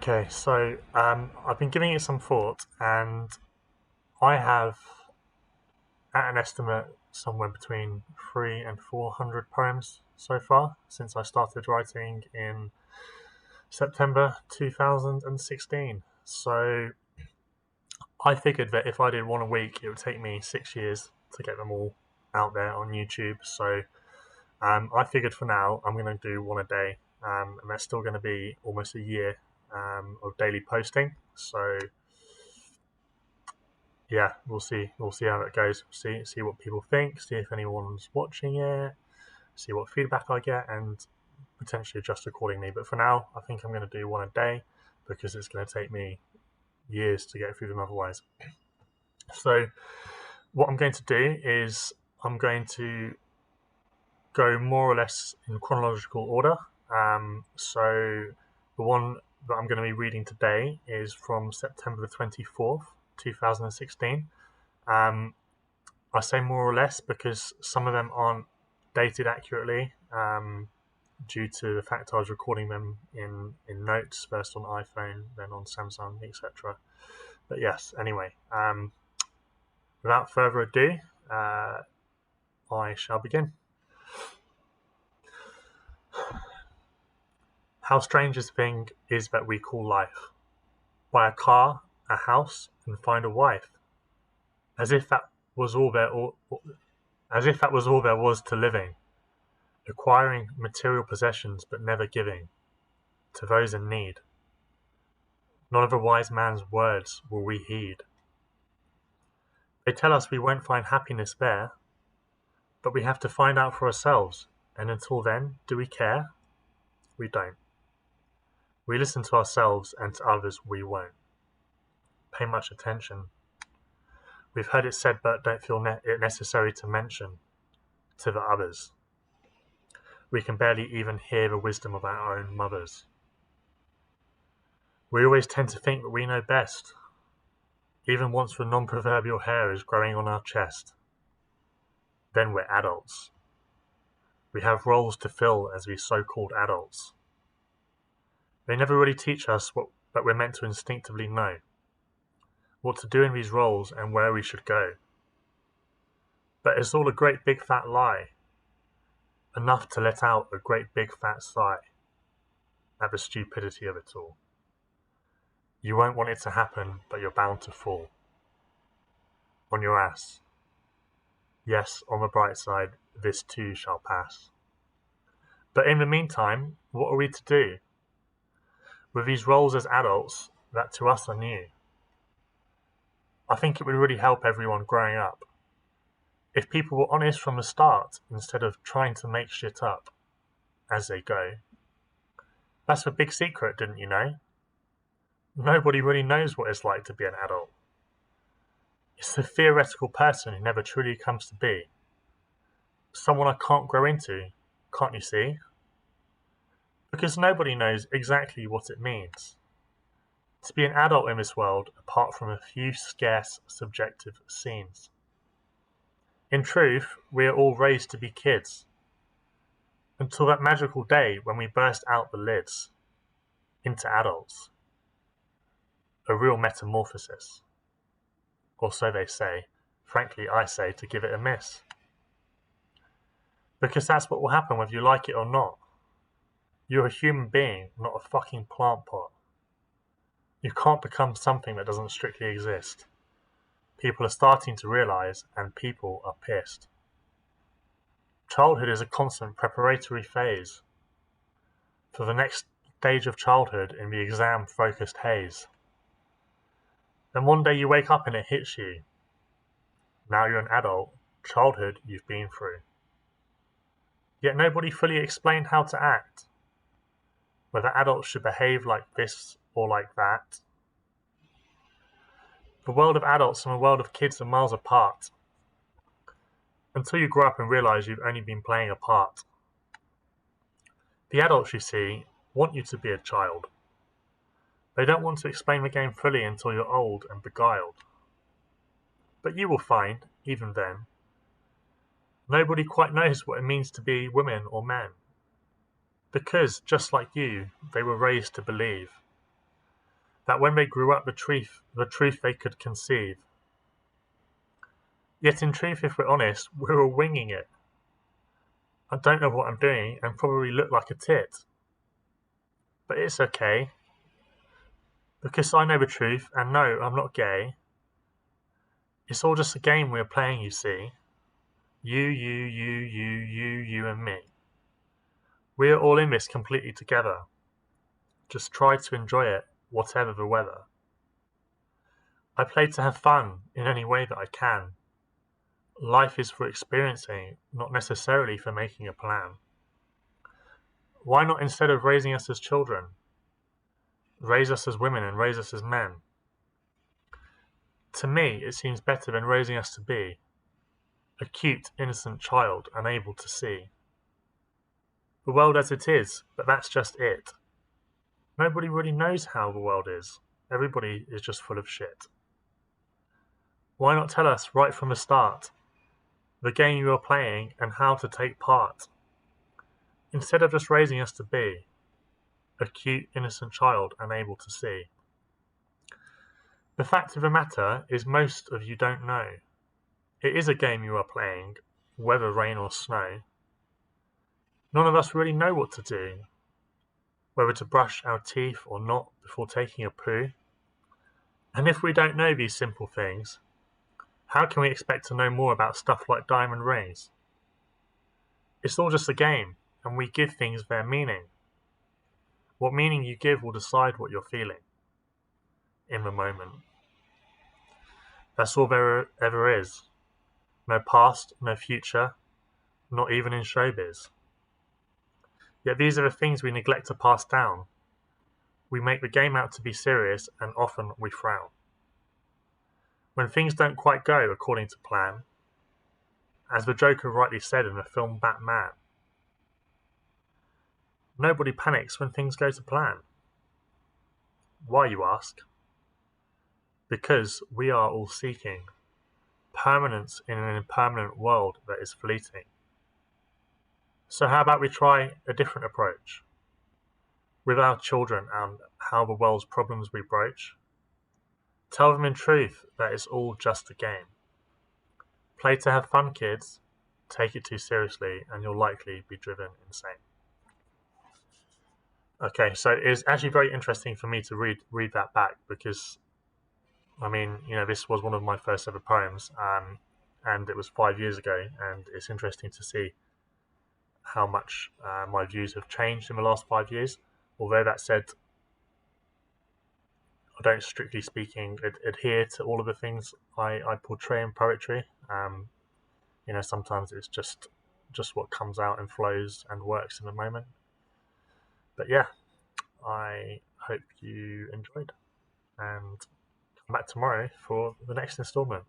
Okay, so I've been giving it some thought, and I have, at an estimate, somewhere between 300 and 400 poems so far since I started writing in September 2016. So I figured that if I did one a week, it would take me 6 years to get them all out there on YouTube. So I figured for now I'm going to do one a day, and that's still going to be almost a year of daily posting. So yeah, we'll see. We'll see how it goes. See what people think. See if anyone's watching it. See what feedback I get, and potentially adjust accordingly. But for now, I think I'm going to do one a day because it's going to take me years to get through them otherwise. So what I'm going to do is I'm going to go more or less in chronological order. So the one that I'm going to be reading today is from September the 24th, 2016. Um, I say more or less because some of them aren't dated accurately due to the fact I was recording them in notes, first on iPhone, then on Samsung, etc. But yes, anyway, without further ado, uh, I shall begin. How strange a thing is that we call life. Buy a car, a house, and find a wife, as if that was all as if that was all there was to living, acquiring material possessions but never giving to those in need. None of a wise man's words will we heed. They tell us we won't find happiness there, but we have to find out for ourselves, and until then, do we care? We don't. We listen to ourselves, and to others we won't pay much attention. We've heard it said but don't feel it necessary to mention to the others. We can barely even hear the wisdom of our own mothers. We always tend to think that we know best, even once the non-proverbial hair is growing on our chest. Then we're adults. We have roles to fill as we so-called adults. They never really teach us that we're meant to instinctively know, what to do in these roles and where we should go. But it's all a great big fat lie, enough to let out a great big fat sigh at the stupidity of it all. You won't want it to happen, but you're bound to fall. On your ass. Yes, on the bright side, this too shall pass. But in the meantime, what are we to do? With these roles as adults that to us are new. I think it would really help everyone growing up if people were honest from the start instead of trying to make shit up as they go. That's a big secret, didn't you know? Nobody really knows what it's like to be an adult. It's the theoretical person who never truly comes to be. Someone I can't grow into, can't you see? Because nobody knows exactly what it means to be an adult in this world apart from a few scarce subjective scenes. In truth, we are all raised to be kids, until that magical day when we burst out the lids into adults. A real metamorphosis. Or so they say. Frankly, I say to give it a miss. Because that's what will happen whether you like it or not. You're a human being, not a fucking plant pot. You can't become something that doesn't strictly exist. People are starting to realise, and people are pissed. Childhood is a constant preparatory phase for the next stage of childhood in the exam-focused haze. Then one day you wake up and it hits you. Now you're an adult, childhood you've been through. Yet nobody fully explained how to act, whether adults should behave like this or like that. The world of adults and the world of kids are miles apart, until you grow up and realise you've only been playing a part. The adults, you see, want you to be a child. They don't want to explain the game fully until you're old and beguiled. But you will find, even then, nobody quite knows what it means to be women or men. Because, just like you, they were raised to believe. that when they grew up the truth they could conceive. Yet in truth, if we're honest, we're all winging it. I don't know what I'm doing and probably look like a tit. But it's okay, because I know the truth, and no, I'm not gay. It's all just a game we're playing, you see. You, and me. We're all in this completely together. Just try to enjoy it, whatever the weather. I play to have fun in any way that I can. Life is for experiencing, not necessarily for making a plan. Why not, instead of raising us as children, raise us as women and raise us as men? To me, it seems better than raising us to be a cute, innocent child unable to see the world as it is, but that's just it. Nobody really knows how the world is. Everybody is just full of shit. Why not tell us right from the start the game you are playing and how to take part, instead of just raising us to be a cute, innocent child unable to see? The fact of the matter is most of you don't know. It is a game you are playing, whether rain or snow. None of us really know what to do, whether to brush our teeth or not before taking a poo. And if we don't know these simple things, how can we expect to know more about stuff like diamond rings? It's all just a game, and we give things their meaning. What meaning you give will decide what you're feeling in the moment. That's all there ever is. No past, no future, not even in showbiz. Yet these are the things we neglect to pass down. We make the game out to be serious, and often we frown. When things don't quite go according to plan, as the Joker rightly said in the film Batman, nobody panics when things go to plan. Why, you ask? Because we are all seeking permanence in an impermanent world that is fleeting. So how about we try a different approach with our children and how the world's problems we broach? Tell them in truth that it's all just a game. Play to have fun, kids. Take it too seriously and you'll likely be driven insane. Okay, so it's actually very interesting for me to read that back, because this was one of my first ever poems, and it was 5 years ago, and it's interesting to see how much my views have changed in the last 5 years. Although that said, I don't, strictly speaking, adhere to all of the things I portray in poetry. Sometimes it's just what comes out and flows and works in the moment. But yeah, I hope you enjoyed, and come back tomorrow for the next installment.